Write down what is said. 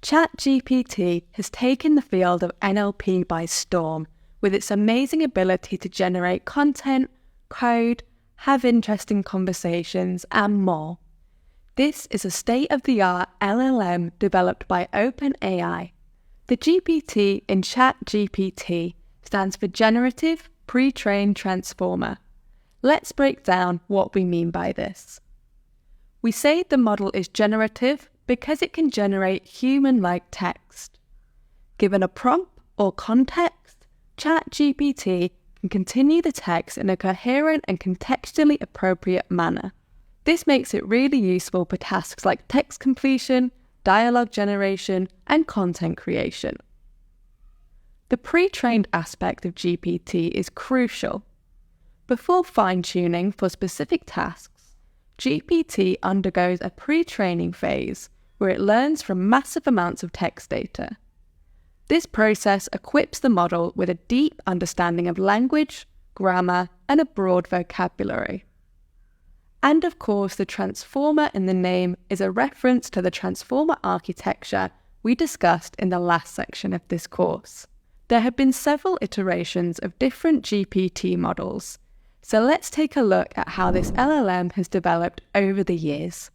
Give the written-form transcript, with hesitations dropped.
ChatGPT has taken the field of NLP by storm with its amazing ability to generate content, code, have interesting conversations, and more. This is a state-of-the-art LLM developed by OpenAI. The GPT in ChatGPT stands for Generative Pre-trained Transformer. Let's break down what we mean by this. We say the model is generative because it can generate human-like text. Given a prompt or context, ChatGPT can continue the text in a coherent and contextually appropriate manner. This makes it really useful for tasks like text completion, dialogue generation, and content creation. The pre-trained aspect of GPT is crucial. Before fine-tuning for specific tasks, GPT undergoes a pre-training phase where it learns from massive amounts of text data. This process equips the model with a deep understanding of language, grammar, and a broad vocabulary. And of course, the transformer in the name is a reference to the transformer architecture we discussed in the last section of this course. There have been several iterations of different GPT models, so let's take a look at how this LLM has developed over the years.